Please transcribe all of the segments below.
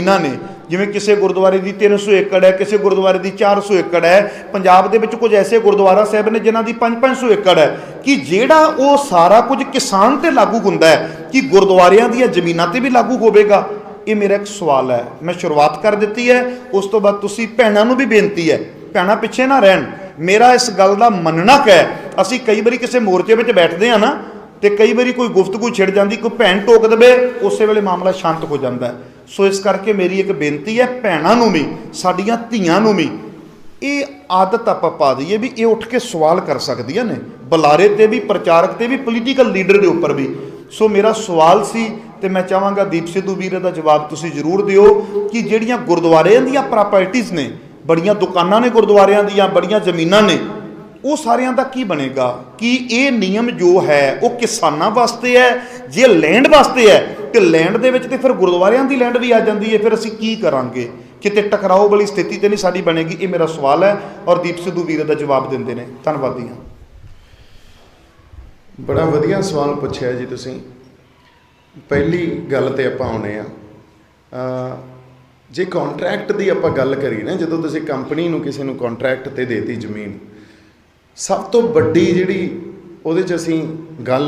ने जिमें किसी गुरुद्वारे की 300 एकड़ है, किसी गुरुद्वारे की 400 एकड़ है। पंजाब दे विच कुछ ऐसे गुरुद्वारा साहब ने जिन्हां दी 500 एकड़ है कि जिहड़ा वो सारा कुछ किसान ते लागू हुंदा है कि गुरुद्वारियां दी जमीनां ते भी लागू होवेगा। ये मेरा एक सवाल है, मैं शुरुआत कर दी है। उस तो बाद तुसीं भैणां नूं भी बेनती है, भैणां पिछे ना रहन। मेरा इस गल दा मनना है, असीं कई बारी किसी मोर्चे विच बैठदे हां ना तो कई बारी कोई गुफ्तगू छिड़ जाती, कोई भैन टोक दे, उस वेले मामला शांत हो जाता है। सो इस करके मेरी एक बेनती है भैनों नूं भी, साडियां धीआं नूं भी ये आदत आपां पा दईए भी ये उठ के सवाल कर सकदियां ने, बुलारे ते भी, प्रचारक ते भी, पोलीटिकल लीडर के उपर भी। सो मेरा सवाल सी ते मैं चाहांगा दीप सिद्धू वीर दा जवाब तुसीं जरूर दिओ कि जिहड़ियां गुरुद्वारियां दीयां प्रॉपर्टीज़ ने, बड़ियां दुकानां ने गुरुद्वारियां दीयां, बड़ियां जमीनां ने, वो सारियां दा की बनेगा? कि ये नियम जो है वो किसानां वास्ते है, जे लैंड वास्ते है तो लैंड दे विच ते फिर गुरुद्वारियां दी लैंड भी आ जाती है, फिर असीं की करांगे? किते टकराओ वाली स्थिति तो नहीं साडी बनेगी? ये मेरा सवाल है और दीप सिद्धू वीर दा जवाब दिंदे ने। धन्नवादी हाँ। बड़ा वधिया सवाल पुछिया जी तुसीं। पहली गल ते आपां आउणे आ, जे कॉन्ट्रैक्ट की आपां गल करी ना, जदों तुसीं कंपनी नूं किसी नूं कॉन्ट्रैक्ट ते देती जमीन, सब तो वड्डी जिहड़ी उहदे च असीं गल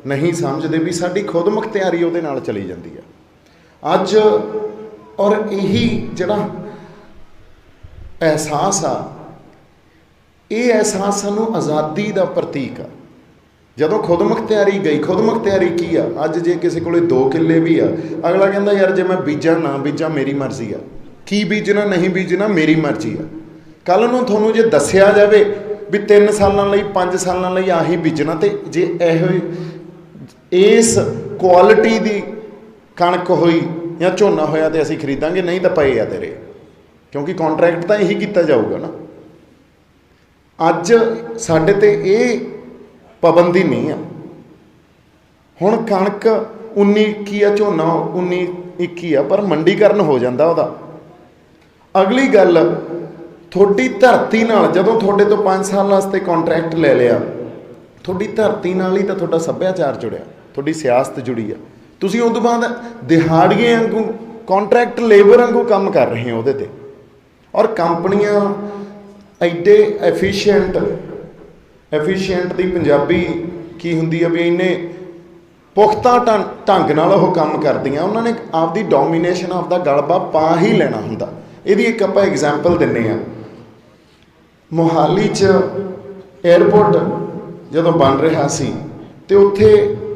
नहीं समझते भी साडी खुद मुख्तियारी उहदे नाल चली जाती है अज। और यही जिहड़ा एहसास आ, ये एहसास सानूं आज़ादी का प्रतीक आ। जदों खुद मुख्तियारी गई, खुद मुख्तियारी की आ, अज जे किसी कोले 2 किले भी आ, अगला कहता यार जे मैं बीजा ना बीजा मेरी मर्जी आ, की बीजना नहीं बीजना मेरी मर्जी आ। कल नूं तुहानूं जे दस्सिया जावे भी 3 सालों लई 5 सालों लई आही बीजना, तो जे इस क्वालिटी की कणक हुई या झोना होया तो असीं खरीदांगे, नहीं तो पए आ तेरे, क्योंकि कॉन्ट्रैक्ट तो यही किया जाऊगा ना। अज साडे ते ये पाबंदी नहीं है। हुण कणक 19-21 आ, झोना 19-21 आ, पर मंडीकरण हो जाता उहदा। अगली गल, थोड़ी धरती नाल जदों थोड़े तो 5 साल वास्ते कॉन्ट्रैक्ट ले लिया, थोड़ी धरती नाल ही तो थोड़ा सभ्याचार जुड़िया, थोड़ी सियासत जुड़ी आ। तुसीं उस तो बाद दिहाड़िए वांगू कॉन्ट्रैक्ट लेबर वांगू काम कर रहे हो उहदे ते। और कंपनियां एडे एफिशिएंट दी पंजाबी की हुंदी है भी इन्ने पुख्ता ढंग नाल ओह काम करदियां, उन्होंने आपदी डोमीनेशन आपदा गलबा पा ही लेना हुंदा। इहदी एक आपां एग्जाम्पल दिन्ने आ। मोहाली च एयरपोर्ट जदों बन रहा सी तो उत्थे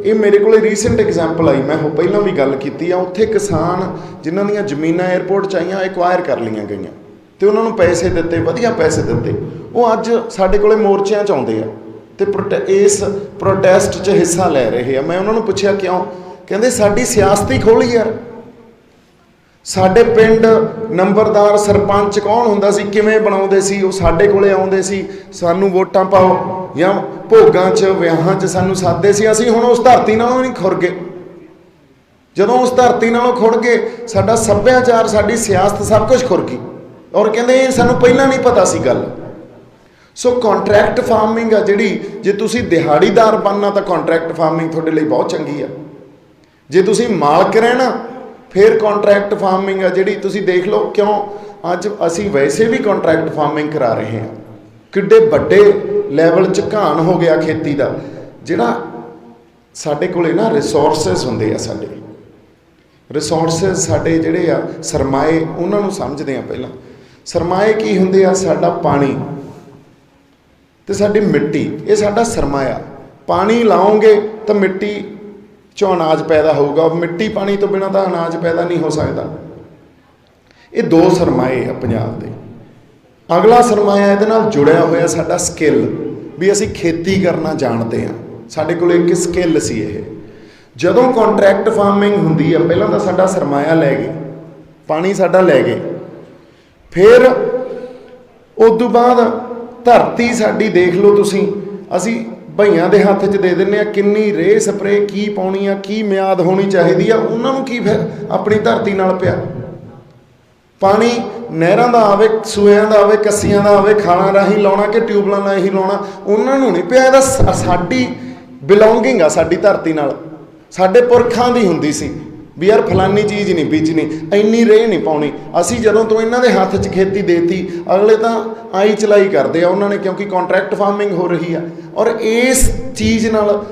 ये मेरे को रीसेंट एग्जाम्पल आई, मैं पहलों भी गल की, उत्थे किसान जिन्हां दीयां जमीनां एयरपोर्ट च आईयां एक्वायर कर लियां गईयां तो उन्होंने पैसे दिते, वधिया पैसे दिते, वो अज साडे कोले मोर्चियां च आउंदे आ ते इस प्रोटेस्ट च हिस्सा लै रहे आ। मैं उन्होंने पुछया क्यों, कहंदे साडी सियासत ही खोली यार। साडे पिंड नंबरदार सरपंच कौन हुंदा सी, किवें बनाउंदे सी, वो साडे कोले आउंदे सी, सानू वोटां पाओ, या भोगां च विआहां च सानू सादे सी। असीं हुण उस धरती नालों नहीं खुर गए। जदों उस धरती नालों खुर गए, साडा सभ्याचार, साडी सियासत सब कुछ खुर गई। और कहंदे सानू पहलां नहीं पता सी गल। सो कॉन्ट्रैक्ट फार्मिंग आ जिहड़ी, जे तुसीं दिहाड़ीदार बनना तो कॉन्ट्रैक्ट फार्मिंग तुहाडे लई बहुत चंगी आ। जे तुसीं मालक रहना फिर कॉन्ट्रैक्ट फार्मिंग आ जिहड़ी, तुसीं देख लो क्यों अज असीं वैसे भी कॉन्ट्रैक्ट फार्मिंग करा रहे हैं। किड्डे वड्डे लैवल च घान हो गया खेती का, जिहड़ा साडे कोले ना रिसोर्सिस हुंदे आ, साडे रिसोर्सिस साडे जिहड़े आ सरमाए, उन्हां नूं समझदे आ। पहलां सरमाए की हुंदे आ, साडा पानी ते साडी मिट्टी, ये साडा सरमाया। पानी लाओगे तो मिट्टी चों अनाज पैदा होगा, मिट्टी पानी तो बिना तो अनाज पैदा नहीं हो सकता। ये 2 सरमाए आ पंजाब दे। अगला सरमाया इहदे नाल जुड़िया होया साडा स्किल, भी असीं खेती करना जानते हैं, साडे कोल एक स्किल सी। ये जदों कॉन्ट्रैक्ट फार्मिंग हुंदी है, पहलां तां साडा सरमाया लै गए, पानी साडा लै गए, फिर उस तो बाद धरती साडी देख लो तुसीं, असीं भाइयों के हत्थ च दे दिंदे आ, किन्नी रे स्प्रे की पाउणी आ, की म्याद होनी चाहिए आ, उन्हां नूं की अपनी धरती नाल पिया। पानी नहरां दा आवे, सूइयां दा आवे, कस्सियां दा आवे, खाणां राहीं लाउणा कि ट्यूबलां राहीं लाउणा, उन्हां नूं नहीं पिया। इहदा साडी बिलोंगिंग आ, साडी धरती नाल, साडे पुरखां दी हुंदी सी। ਵੀ ਯਾਰ ਫਲਾਨੀ ਚੀਜ਼ ਨਹੀਂ ਬੀਜਣੀ, ਇੰਨੀ ਰੇਹ ਨਹੀਂ ਪਾਉਣੀ। ਅਸੀਂ ਜਦੋਂ ਤੋਂ ਇਹਨਾਂ ਦੇ ਹੱਥ 'ਚ ਖੇਤੀ ਦੇਤੀ, ਅਗਲੇ ਤਾਂ ਆਈ ਚਲਾਈ ਕਰਦੇ ਆ ਉਹਨਾਂ ਨੇ, ਕਿਉਂਕਿ ਕੰਟਰੈਕਟ ਫਾਰਮਿੰਗ ਹੋ ਰਹੀ ਆ। ਔਰ ਇਸ ਚੀਜ਼ ਨਾਲ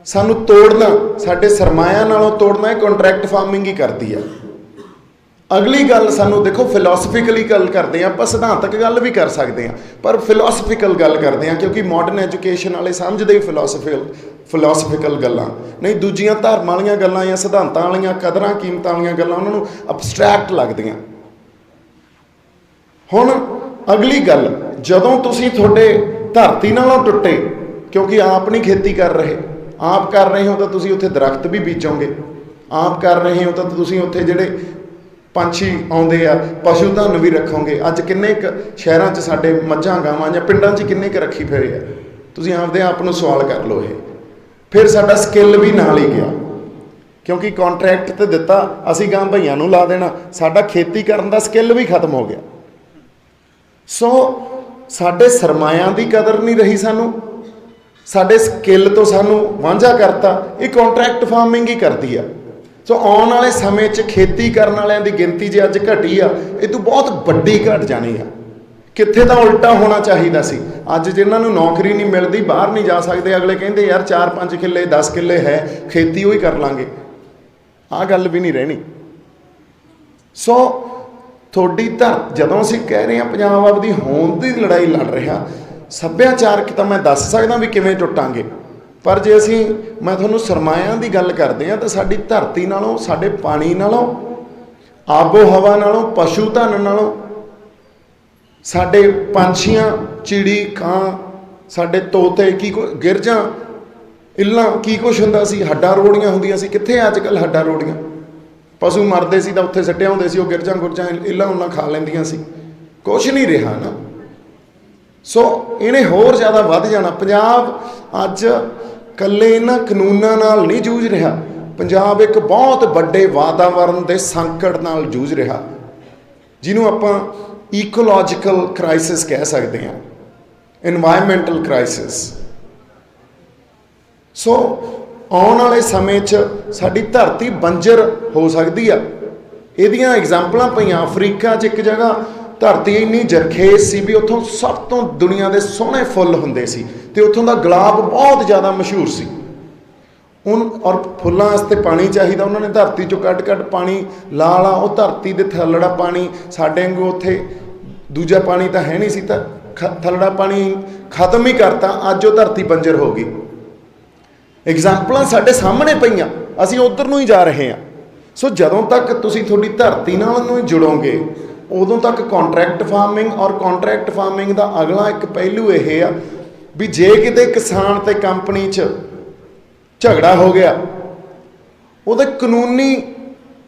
ਸਾਨੂੰ ਤੋੜਨਾ, ਸਾਡੇ ਸਰਮਾਇਆ ਨਾਲੋਂ ਤੋੜਨਾ, ਇਹ ਕੰਟਰੈਕਟ ਫਾਰਮਿੰਗ ਹੀ ਕਰਦੀ ਆ। ਅਗਲੀ ਗੱਲ ਸਾਨੂੰ ਦੇਖੋ, ਫਿਲਾਸਫਿਕਲੀ ਗੱਲ ਕਰਦੇ ਹਾਂ ਆਪਾਂ, ਸਿਧਾਂਤਕ ਗੱਲ ਵੀ ਕਰ ਸਕਦੇ ਹਾਂ, ਪਰ ਫਿਲਾਸਫਿਕਲ ਗੱਲ ਕਰਦੇ ਹਾਂ, ਕਿਉਂਕਿ ਮਾਡਰਨ ਐਜੂਕੇਸ਼ਨ ਵਾਲੇ ਸਮਝਦੇ ਹੀ ਫਿਲਾਸਫਿਕਲ ਗੱਲਾਂ ਨਹੀਂ, ਦੂਜੀਆਂ ਧਰਮ ਵਾਲੀਆਂ ਗੱਲਾਂ ਜਾਂ ਸਿਧਾਂਤਾਂ ਵਾਲੀਆਂ, ਕਦਰਾਂ ਕੀਮਤਾਂ ਵਾਲੀਆਂ ਗੱਲਾਂ ਉਹਨਾਂ ਨੂੰ ਅਬਸਟਰੈਕਟ ਲੱਗਦੀਆਂ। ਹੁਣ ਅਗਲੀ ਗੱਲ, ਜਦੋਂ ਤੁਸੀਂ ਤੁਹਾਡੇ ਧਰਤੀ ਨਾਲੋਂ ਟੁੱਟੇ, ਕਿਉਂਕਿ ਆਪ ਨਹੀਂ ਖੇਤੀ ਕਰ ਰਹੇ, ਆਪ ਕਰ ਰਹੇ ਹੋ ਤਾਂ ਤੁਸੀਂ ਉੱਥੇ ਦਰਖਤ ਵੀ ਬੀਜੋਗੇ, ਆਪ ਕਰ ਰਹੇ ਹੋ ਤਾਂ ਤੁਸੀਂ ਉੱਥੇ ਜਿਹੜੇ ਪੰਛੀ ਆਉਂਦੇ ਆ, ਪਸ਼ੂ ਧਨ ਵੀ ਰੱਖੋਗੇ। ਅੱਜ ਕਿੰਨੇ ਕੁ ਸ਼ਹਿਰਾਂ 'ਚ ਸਾਡੇ ਮੱਝਾਂ ਗਾਵਾਂ ਜਾਂ ਪਿੰਡਾਂ 'ਚ ਕਿੰਨੇ ਕੁ ਰੱਖੀ ਫਿਰੇ ਆ, ਤੁਸੀਂ ਆਪਦੇ ਆਪ ਨੂੰ ਸਵਾਲ ਕਰ ਲਓ। ਇਹ ਫਿਰ ਸਾਡਾ ਸਕਿੱਲ ਵੀ ਨਾਲ ਹੀ ਗਿਆ, ਕਿਉਂਕਿ ਕੰਟਰੈਕਟ ਤੇ ਦਿੱਤਾ, ਅਸੀਂ ਗਾਂ ਭਈਆਂ ਨੂੰ ਲਾ ਦੇਣਾ, ਸਾਡਾ ਖੇਤੀ ਕਰਨ ਦਾ ਸਕਿੱਲ ਵੀ ਖਤਮ ਹੋ ਗਿਆ। ਸੋ ਸਾਡੇ ਸਰਮਾਇਆਂ ਦੀ ਕਦਰ ਨਹੀਂ ਰਹੀ ਸਾਨੂੰ, ਸਾਡੇ ਸਕਿੱਲ ਤੋਂ ਸਾਨੂੰ ਵਾਂਝਾ ਕਰਤਾ। ਇਹ ਕੰਟਰੈਕਟ ਫਾਰਮਿੰਗ ਹੀ ਕਰਦੀ ਆ। ਸੋ ਆਉਣ ਵਾਲੇ ਸਮੇਂ 'ਚ ਖੇਤੀ ਕਰਨ ਵਾਲਿਆਂ ਦੀ ਗਿਣਤੀ ਜੇ ਅੱਜ ਘਟੀ ਆ, ਇਹ ਤੋਂ ਬਹੁਤ ਵੱਡੀ ਘਟ ਜਾਣੀ ਆ। ਕਿੱਥੇ ਤਾਂ ਉਲਟਾ ਹੋਣਾ ਚਾਹੀਦਾ ਸੀ। ਅੱਜ ਜਿਨ੍ਹਾਂ ਨੂੰ ਨੌਕਰੀ ਨਹੀਂ ਮਿਲਦੀ, ਬਾਹਰ ਨਹੀਂ ਜਾ ਸਕਦੇ, ਅਗਲੇ ਕਹਿੰਦੇ ਯਾਰ 4-5 ਕਿੱਲੇ 10 ਕਿੱਲੇ ਹੈ, ਖੇਤੀ ਉਹ ਹੀ ਕਰ ਲਾਂਗੇ। ਆਹ ਗੱਲ ਵੀ ਨਹੀਂ ਰਹਿਣੀ। ਸੋ ਤੁਹਾਡੀ ਜਦੋਂ ਅਸੀਂ ਕਹਿ ਰਹੇ ਹਾਂ ਪੰਜਾਬ ਆਪਦੀ ਹੋਂਦ ਦੀ ਲੜਾਈ ਲੜ ਰਿਹਾ, ਸੱਭਿਆਚਾਰਕ ਤਾਂ ਮੈਂ ਦੱਸ ਸਕਦਾ ਵੀ ਕਿਵੇਂ ਟੁੱਟਾਂਗੇ, ਪਰ ਜੇ ਮੈਂ ਤੁਹਾਨੂੰ ਸਰਮਾਇਆਂ ਦੀ ਗੱਲ ਕਰਦੇ ਹਾਂ ਤਾਂ ਸਾਡੀ ਧਰਤੀ ਨਾਲੋਂ, ਸਾਡੇ ਪਾਣੀ ਨਾਲੋਂ, ਆਬੋ ਹਵਾ ਨਾਲੋਂ, ਪਸ਼ੂ ਧਨ ਨਾਲੋਂ, ਸਾਡੇ ਪੰਛੀਆਂ, ਚਿੜੀ, ਕਾਂ, ਸਾਡੇ ਤੋਤੇ, ਗਿਰਜਾਂ, ਇੱਲਾਂ, ਕੀ ਕੁਛ ਹੁੰਦਾ ਸੀ, ਹੱਡਾਂ ਰੋੜੀਆਂ ਹੁੰਦੀਆਂ ਸੀ। ਕਿੱਥੇ ਅੱਜ ਕੱਲ੍ਹ ਹੱਡਾਂ ਰੋੜੀਆਂ? ਪਸ਼ੂ ਮਰਦੇ ਸੀ ਤਾਂ ਉੱਥੇ ਸੱਟਿਆ ਹੁੰਦੇ ਸੀ, ਉਹ ਗਿਰਜਾਂ ਗੁਰਜਾਂ ਇੱਲਾਂ ਉਹਨਾਂ ਖਾ ਲੈਂਦੀਆਂ ਸੀ। ਕੁਛ ਨਹੀਂ ਰਿਹਾ ਨਾ। ਸੋ ਇਹਨੇ ਹੋਰ ਜ਼ਿਆਦਾ ਵੱਧ ਜਾਣਾ। ਪੰਜਾਬ ਅੱਜ ਇਕੱਲੇ ਇਹਨਾਂ ਕਾਨੂੰਨਾਂ ਨਾਲ ਨਹੀਂ ਜੂਝ ਰਿਹਾ, ਪੰਜਾਬ ਇੱਕ ਬਹੁਤ ਵੱਡੇ ਵਾਤਾਵਰਨ ਦੇ ਸੰਕਟ ਨਾਲ ਜੂਝ ਰਿਹਾ, ਜਿਹਨੂੰ ਆਪਾਂ ਈਕੋਲੋਜੀਕਲ ਕ੍ਰਾਈਸਿਸ ਕਹਿ ਸਕਦੇ ਹਾਂ, ਇਨਵਾਇਰਮੈਂਟਲ ਕ੍ਰਾਈਸਿਸ। ਸੋ ਆਉਣ ਵਾਲੇ ਸਮੇਂ 'ਚ ਸਾਡੀ ਧਰਤੀ ਬੰਜਰ ਹੋ ਸਕਦੀ ਆ। ਇਹਦੀਆਂ ਐਗਜ਼ਾਮਪਲਾਂ ਪਈਆਂ। ਅਫਰੀਕਾ 'ਚ ਇੱਕ ਜਗ੍ਹਾ ਧਰਤੀ ਇੰਨੀ ਜਰਖੇਜ਼ ਸੀ ਵੀ ਉੱਥੋਂ ਸਭ ਤੋਂ ਦੁਨੀਆ ਦੇ ਸੋਹਣੇ ਫੁੱਲ ਹੁੰਦੇ ਸੀ, ਅਤੇ ਉੱਥੋਂ ਦਾ ਗੁਲਾਬ ਬਹੁਤ ਜ਼ਿਆਦਾ ਮਸ਼ਹੂਰ ਸੀ। ਔਰ ਫੁੱਲਾਂ ਵਾਸਤੇ ਪਾਣੀ ਚਾਹੀਦਾ, ਉਹਨਾਂ ਨੇ ਧਰਤੀ 'ਚੋਂ ਕੱਢ ਪਾਣੀ ਲਾ ਉਹ ਧਰਤੀ ਦੇ ਥੱਲੜਾ ਪਾਣੀ, ਸਾਡੇ ਵਾਂਗੂ ਉੱਥੇ ਦੂਜਾ ਪਾਣੀ ਤਾਂ ਹੈ ਨਹੀਂ ਸੀ, ਤਾਂ ਥੱਲੜਾ ਪਾਣੀ ਖਤਮ ਹੀ ਕਰਤਾ। ਅੱਜ ਉਹ ਧਰਤੀ ਬੰਜਰ ਹੋ ਗਈ। ਐਗਜ਼ਾਮਪਲਾਂ ਸਾਡੇ ਸਾਹਮਣੇ ਪਈਆਂ, ਅਸੀਂ ਉੱਧਰ ਨੂੰ ਹੀ ਜਾ ਰਹੇ ਹਾਂ। ਸੋ ਜਦੋਂ ਤੱਕ ਤੁਸੀਂ ਤੁਹਾਡੀ ਧਰਤੀ ਨਾਲ ਨੂੰ ਜੁੜੋਗੇ, ਉਦੋਂ ਤੱਕ ਕੰਟਰੈਕਟ ਫਾਰਮਿੰਗ, ਔਰ ਕੰਟਰੈਕਟ ਫਾਰਮਿੰਗ ਦਾ ਅਗਲਾ ਇੱਕ ਪਹਿਲੂ ਇਹ ਆ ਵੀ ਜੇ ਕਿਤੇ ਕਿਸਾਨ ਤੇ ਕੰਪਨੀ 'ਚ ਝਗੜਾ ਹੋ ਗਿਆ, ਉਹਦੇ ਕਾਨੂੰਨੀ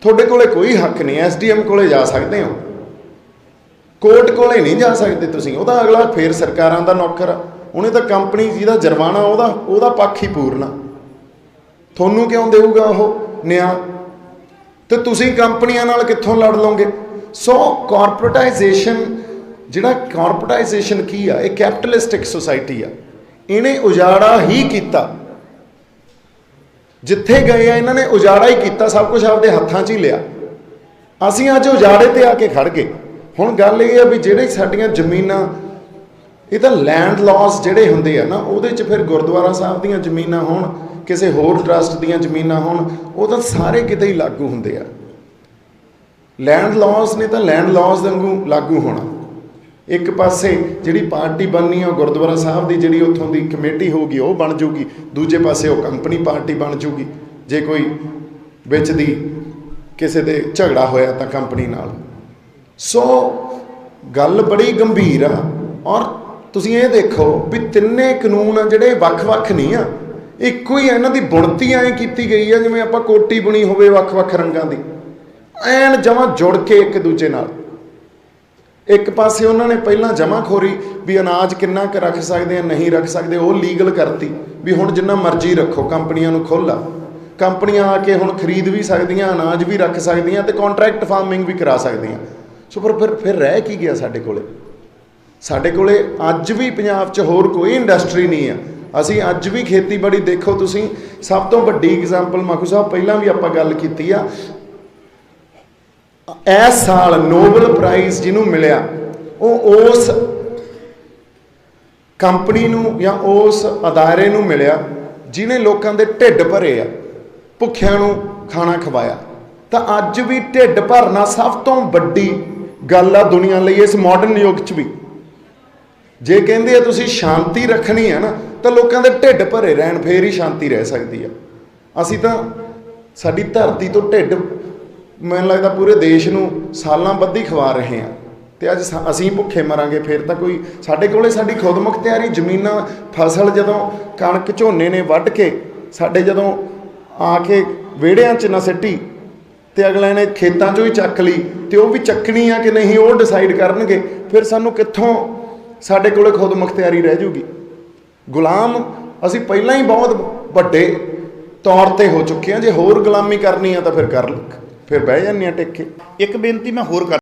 ਤੁਹਾਡੇ ਕੋਲੇ ਕੋਈ ਹੱਕ ਨਹੀਂ। SDM ਕੋਲੇ ਜਾ ਸਕਦੇ ਹੋ, ਕੋਰਟ ਕੋਲੇ ਨਹੀਂ ਜਾ ਸਕਦੇ ਤੁਸੀਂ। ਉਹਦਾ ਅਗਲਾ ਫੇਰ ਸਰਕਾਰਾਂ ਦਾ ਨੌਕਰ ਆ, ਉਹਨੇ ਤਾਂ ਕੰਪਨੀ ਜਿਹਦਾ ਜੁਰਮਾਨਾ ਉਹਦਾ ਪੱਖ ਹੀ ਪੂਰਨਾ। ਤੁਹਾਨੂੰ ਕਿਉਂ ਦੇਊਗਾ ਉਹ ਨਿਆਂ? ਤੇ ਤੁਸੀਂ ਕੰਪਨੀਆਂ ਨਾਲ ਕਿੱਥੋਂ ਲੜ ਲਓਗੇ? ਸੋ ਕਾਰਪੋਰੇਟਾਈਜੇਸ਼ਨ ਕੀ ਆ? ਇਹ ਕੈਪੀਟਲਿਸਟਿਕ ਸੁਸਾਇਟੀ ਆ। ਇਹਨੇ ਉਜਾੜਾ ਹੀ ਕੀਤਾ, ਜਿੱਥੇ ਗਏ ਆ ਇਹਨਾਂ ਨੇ ਉਜਾੜਾ ਹੀ ਕੀਤਾ, ਸਭ ਕੁਝ ਆਪਦੇ ਹੱਥਾਂ 'ਚ ਹੀ ਲਿਆ। ਅਸੀਂ ਅੱਜ ਉਜਾੜੇ ਤੇ ਆ ਕੇ ਖੜ ਗਏ। ਹੁਣ ਗੱਲ ਇਹ ਆ ਵੀ ਜਿਹੜੇ ਸਾਡੀਆਂ ਜ਼ਮੀਨਾਂ, ਇਹ ਤਾਂ ਲੈਂਡ ਲਾਸ ਜਿਹੜੇ ਹੁੰਦੇ ਆ ਨਾ, ਉਹਦੇ 'ਚ ਫਿਰ ਗੁਰਦੁਆਰਾ ਸਾਹਿਬ ਦੀਆਂ ਜ਼ਮੀਨਾਂ ਹੋਣ, ਕਿਸੇ ਹੋਰ ਟਰਸਟ ਦੀਆਂ ਜ਼ਮੀਨਾਂ ਹੋਣ, ਉਹ ਤਾਂ ਸਾਰੇ ਕਿਤੇ ਹੀ ਲਾਗੂ ਹੁੰਦੇ ਆ। ਲੈਂਡ ਲਾਸ ਨੇ ਤਾਂ ਲੈਂਡ ਲਾਸ ਵਾਂਗੂ ਲਾਗੂ ਹੋਣਾ। ਇੱਕ ਪਾਸੇ ਜਿਹੜੀ ਪਾਰਟੀ ਬਣਨੀ ਆ ਉਹ ਗੁਰਦੁਆਰਾ ਸਾਹਿਬ ਦੀ ਜਿਹੜੀ ਉੱਥੋਂ ਦੀ ਕਮੇਟੀ ਹੋਊਗੀ ਉਹ ਬਣ ਜੂਗੀ, ਦੂਜੇ ਪਾਸੇ ਉਹ ਕੰਪਨੀ ਪਾਰਟੀ ਬਣ ਜੂਗੀ ਜੇ ਕੋਈ ਵਿੱਚ ਦੀ ਕਿਸੇ ਦੇ ਝਗੜਾ ਹੋਇਆ ਤਾਂ ਕੰਪਨੀ ਨਾਲ। ਸੋ ਗੱਲ ਬੜੀ ਗੰਭੀਰ ਆ। ਔਰ ਤੁਸੀਂ ਇਹ ਦੇਖੋ ਵੀ ਤਿੰਨੇ ਕਾਨੂੰਨ ਆ ਜਿਹੜੇ ਵੱਖ-ਵੱਖ ਨਹੀਂ ਆ, ਇੱਕੋ ਹੀ ਆ। ਇਹਨਾਂ ਦੀ ਬੁਣਤੀ ਐਂ ਕੀਤੀ ਗਈ ਆ ਜਿਵੇਂ ਆਪਾਂ ਕੋਟੀ ਬੁਣੀ ਹੋਵੇ ਵੱਖ-ਵੱਖ ਰੰਗਾਂ ਦੀ, ਐਨ ਜਮਾਂ ਜੁੜ ਕੇ ਇੱਕ ਦੂਜੇ ਨਾਲ। ਇੱਕ ਪਾਸੇ ਉਹਨਾਂ ਨੇ ਪਹਿਲਾਂ ਜਮਾਖੋਰੀ ਵੀ ਅਨਾਜ ਕਿੰਨਾ ਕੁ ਰੱਖ ਸਕਦੇ ਆ, ਨਹੀਂ ਰੱਖ ਸਕਦੇ, ਉਹ ਲੀਗਲ ਕਰਤੀ ਵੀ ਹੁਣ ਜਿੰਨਾ ਮਰਜ਼ੀ ਰੱਖੋ, ਕੰਪਨੀਆਂ ਨੂੰ ਖੁੱਲ੍ਹ ਆ। ਕੰਪਨੀਆਂ ਆ ਕੇ ਹੁਣ ਖਰੀਦ ਵੀ ਸਕਦੀਆਂ, ਅਨਾਜ ਵੀ ਰੱਖ ਸਕਦੀਆਂ, ਅਤੇ ਕੰਟਰੈਕਟ ਫਾਰਮਿੰਗ ਵੀ ਕਰਾ ਸਕਦੀਆਂ। ਸੋ ਫਿਰ ਰਹਿ ਕੀ ਗਿਆ ਸਾਡੇ ਕੋਲੇ? ਸਾਡੇ ਕੋਲੇ ਅੱਜ ਵੀ ਪੰਜਾਬ 'ਚ ਹੋਰ ਕੋਈ ਇੰਡਸਟਰੀ ਨਹੀਂ ਆ। ਅਸੀਂ ਅੱਜ ਵੀ ਖੇਤੀਬਾੜੀ ਦੇਖੋ ਤੁਸੀਂ, ਸਭ ਤੋਂ ਵੱਡੀ ਐਗਜ਼ਾਮਪਲ ਮਾਖੂ ਸਾਹਿਬ ਪਹਿਲਾਂ ਵੀ ਆਪਾਂ ਗੱਲ ਕੀਤੀ ਆ, ਇਸ ਸਾਲ ਨੋਬਲ ਪ੍ਰਾਈਜ਼ ਜਿਹਨੂੰ ਮਿਲਿਆ ਉਹ ਉਸ ਕੰਪਨੀ ਨੂੰ ਜਾਂ ਉਸ ਅਦਾਰੇ ਨੂੰ ਮਿਲਿਆ ਜਿਹਨੇ ਲੋਕਾਂ ਦੇ ਢਿੱਡ ਭਰੇ ਆ, ਭੁੱਖਿਆਂ ਨੂੰ ਖਾਣਾ ਖਵਾਇਆ। ਤਾਂ ਅੱਜ ਵੀ ਢਿੱਡ ਭਰਨਾ ਸਭ ਤੋਂ ਵੱਡੀ ਗੱਲ ਆ ਦੁਨੀਆ ਲਈ, ਇਸ ਮਾਡਰਨ ਯੁੱਗ 'ਚ ਵੀ। ਜੇ ਕਹਿੰਦੇ ਆ ਤੁਸੀਂ ਸ਼ਾਂਤੀ ਰੱਖਣੀ ਹੈ ਨਾ, ਤਾਂ ਲੋਕਾਂ ਦੇ ਢਿੱਡ ਭਰੇ ਰਹਿਣ, ਫੇਰ ਹੀ ਸ਼ਾਂਤੀ ਰਹਿ ਸਕਦੀ ਆ। ਅਸੀਂ ਤਾਂ ਸਾਡੀ ਧਰਤੀ ਤੋਂ ਢਿੱਡ ਮੈਨੂੰ ਲੱਗਦਾ ਪੂਰੇ ਦੇਸ਼ ਨੂੰ ਸਾਲਾਂ ਬੱਧੀ ਖਵਾ ਰਹੇ ਹਾਂ, ਤੇ ਅੱਜ ਅਸੀਂ ਭੁੱਖੇ ਮਰਾਂਗੇ ਫਿਰ ਤਾਂ ਕੋਈ, ਸਾਡੇ ਕੋਲੇ ਸਾਡੀ ਖੁਦਮੁਖਤਿਆਰੀ ਜ਼ਮੀਨਾਂ, ਫਸਲ ਜਦੋਂ ਕਣਕ ਝੋਨੇ ਨੇ ਵੱਢ ਕੇ ਸਾਡੇ ਜਦੋਂ ਆ ਕੇ ਵਿਹੜਿਆਂ 'ਚ ਨਾ ਸਿੱਟੀ ਤੇ ਅਗਲੇ ਨੇ ਖੇਤਾਂ 'ਚੋਂ ਹੀ ਚੱਕ ਲਈ, ਤੇ ਉਹ ਵੀ ਚੱਕਣੀ ਆ ਕਿ ਨਹੀਂ ਉਹ ਡਿਸਾਈਡ ਕਰਨਗੇ, ਫਿਰ ਸਾਨੂੰ ਕਿੱਥੋਂ ਸਾਡੇ ਕੋਲੇ ਖੁਦਮੁਖਤਿਆਰੀ ਰਹਿ ਜੂਗੀ। ਗੁਲਾਮ ਅਸੀਂ ਪਹਿਲਾਂ ਹੀ ਬਹੁਤ ਵੱਡੇ ਤੌਰ ਤੇ ਹੋ ਚੁੱਕੇ ਹਾਂ, ਜੇ ਹੋਰ ਗੁਲਾਮੀ ਕਰਨੀ ਆ ਤਾਂ ਫਿਰ ਕਰ, ਫਿਰ ਬਹਿ ਜਾਂਦੇ ਆ ਟਿਕ ਕੇ। ਇੱਕ ਬੇਨਤੀ ਮੈਂ ਹੋਰ ਕਰ